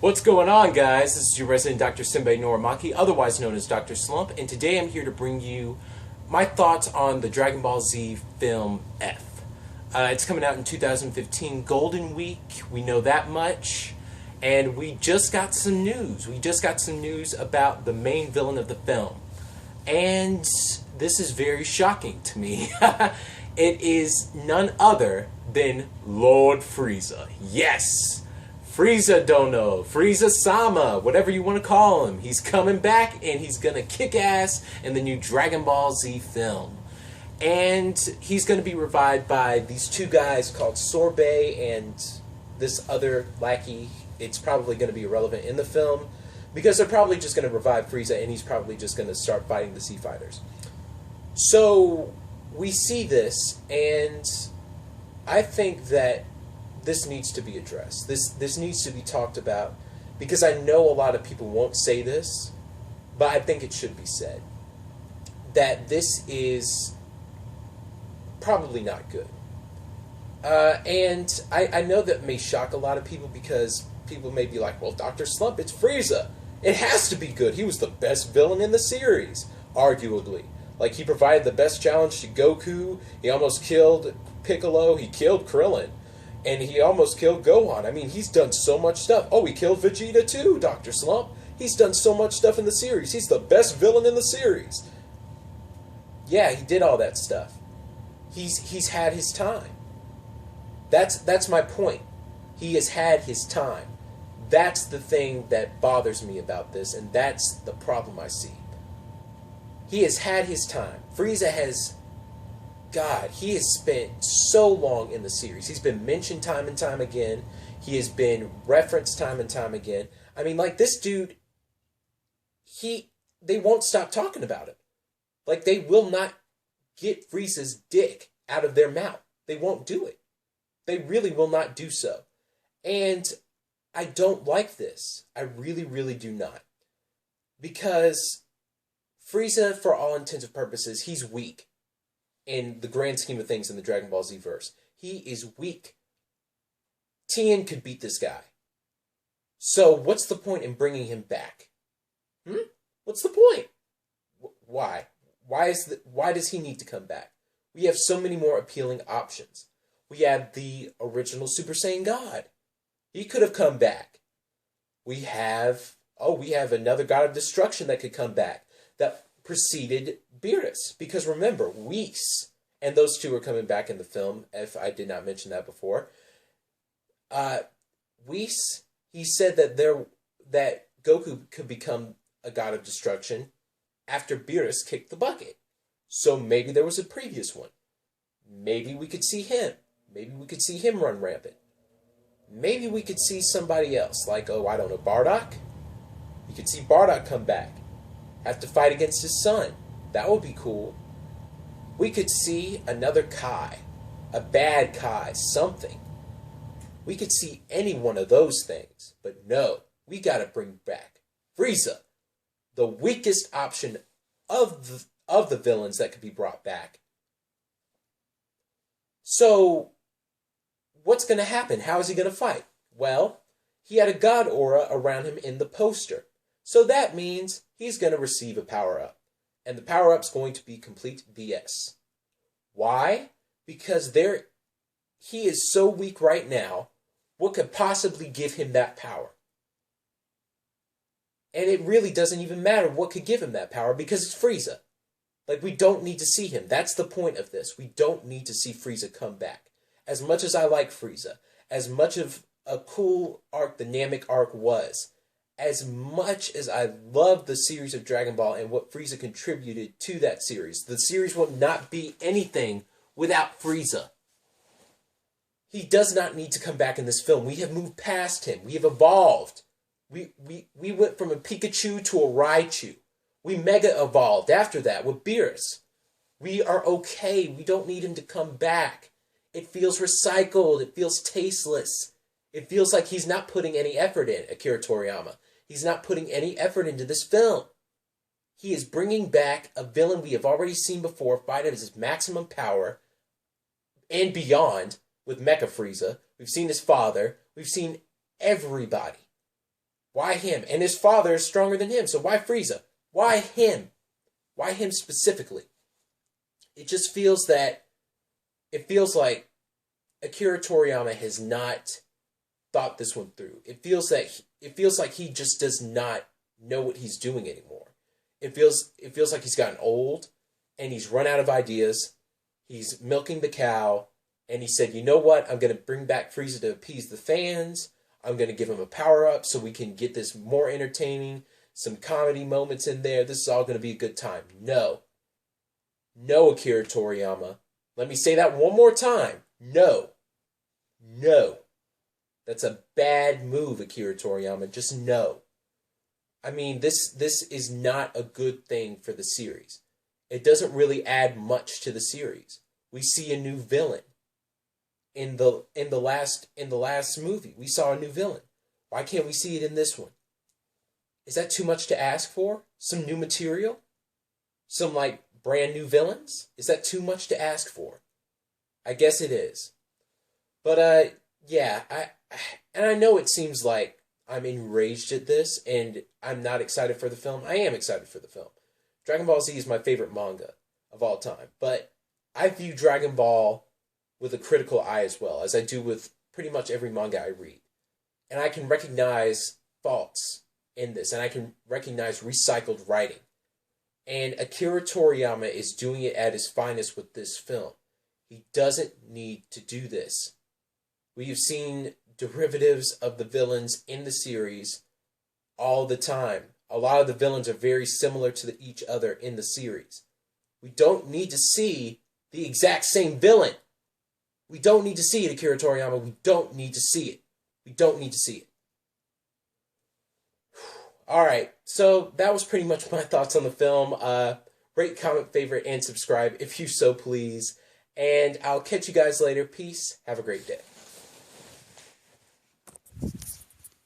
What's going on, guys? This is your resident Dr. Simbe Norimaki, otherwise known as Dr. Slump, and today I'm here to bring you my thoughts on the Dragon Ball Z film F. It's coming out in 2015, Golden Week, we know that much, and we just got some news. We just got some news about the main villain of the film, and this is very shocking to me. It is none other than Lord Frieza. Yes! Frieza Dono, Frieza Sama, whatever you want to call him. He's coming back and he's going to kick ass in the new Dragon Ball Z film. And he's going to be revived by these two guys called Sorbet and this other lackey. It's probably going to be irrelevant in the film because they're probably just going to revive Frieza and he's probably just going to start fighting the Sea Fighters. So we see this, and I think that this needs to be addressed. This needs to be talked about, because I know a lot of people won't say this, but I think it should be said. That this is probably not good. And I know that may shock a lot of people, because people may be like, well, Dr. Slump, it's Frieza. It has to be good. He was the best villain in the series, arguably. Like, he provided the best challenge to Goku. He almost killed Piccolo. He killed Krillin. And he almost killed Gohan. I mean, he's done so much stuff. Oh, he killed Vegeta too, Dr. Slump. He's done so much stuff in the series. He's the best villain in the series. Yeah, he did all that stuff. He's had his time. That's my point. He has had his time. That's the thing that bothers me about this, and that's the problem I see. He has had his time. Frieza has... God, he has spent so long in the series. He's been mentioned time and time again. He has been referenced time and time again. I mean, like, this dude, they won't stop talking about him. Like, they will not get Frieza's dick out of their mouth. They won't do it. They really will not do so. And I don't like this. I really, really do not. Because Frieza, for all intents and purposes, he's weak. In the grand scheme of things in the Dragon Ball Z verse. He is weak. Tien could beat this guy. So what's the point in bringing him back? What's the point? Why? Why does he need to come back? We have so many more appealing options. We have the original Super Saiyan God. He could have come back. We have another God of Destruction that could come back. That preceded Beerus. Because remember, Whis, and those two are coming back in the film, if I did not mention that before. Whis, he said that Goku could become a God of Destruction after Beerus kicked the bucket. So maybe there was a previous one. Maybe we could see him. Maybe we could see him run rampant. Maybe we could see somebody else, like, I don't know, Bardock? You could see Bardock come back. Have to fight against his son. That would be cool. We could see another Kai. A bad Kai. Something. We could see any one of those things. But no. We gotta bring back Frieza. The weakest option of the villains that could be brought back. So, what's gonna happen? How is he gonna fight? Well, he had a God aura around him in the poster. So that means he's going to receive a power-up. And the power-up's going to be complete BS. Why? Because he is so weak right now, what could possibly give him that power? And it really doesn't even matter what could give him that power, because it's Frieza. Like, we don't need to see him. That's the point of this. We don't need to see Frieza come back. As much as I like Frieza, as much of a cool arc the Namek arc was, as much as I love the series of Dragon Ball and what Frieza contributed to that series, the series will not be anything without Frieza. He does not need to come back in this film. We have moved past him. We have evolved. We went from a Pikachu to a Raichu. We mega evolved after that with Beerus. We are okay. We don't need him to come back. It feels recycled. It feels tasteless. It feels like he's not putting any effort in, Akira Toriyama. He's not putting any effort into this film. He is bringing back a villain we have already seen before fight at his maximum power and beyond with Mecha Frieza. We've seen his father. We've seen everybody. Why him? And his father is stronger than him, so why Frieza? Why him? Why him specifically? It just feels that, it feels like Akira Toriyama has not thought this one through. It feels like he just does not know what he's doing anymore. It feels like he's gotten old and he's run out of ideas. He's milking the cow, and he said, "You know what? I'm going to bring back Frieza to appease the fans. I'm going to give him a power-up so we can get this more entertaining, some comedy moments in there. This is all going to be a good time." No. No, Akira Toriyama. Let me say that one more time. No. No. That's a bad move, Akira Toriyama. Just no. I mean, this is not a good thing for the series. It doesn't really add much to the series. We see a new villain. In the last movie, we saw a new villain. Why can't we see it in this one? Is that too much to ask for? Some new material? Some like brand new villains? Is that too much to ask for? I guess it is. But yeah, I know it seems like I'm enraged at this and I'm not excited for the film. I am excited for the film. Dragon Ball Z is my favorite manga of all time, but I view Dragon Ball with a critical eye as well, as I do with pretty much every manga I read. And I can recognize faults in this, and I can recognize recycled writing. And Akira Toriyama is doing it at his finest with this film. He doesn't need to do this. We have seen derivatives of the villains in the series all the time. A lot of the villains are very similar to each other in the series. We don't need to see the exact same villain. We don't need to see it, Akira Toriyama. We don't need to see it. We don't need to see it. Alright, so that was pretty much my thoughts on the film. Rate, comment, favorite, and subscribe if you so please. And I'll catch you guys later. Peace. Have a great day.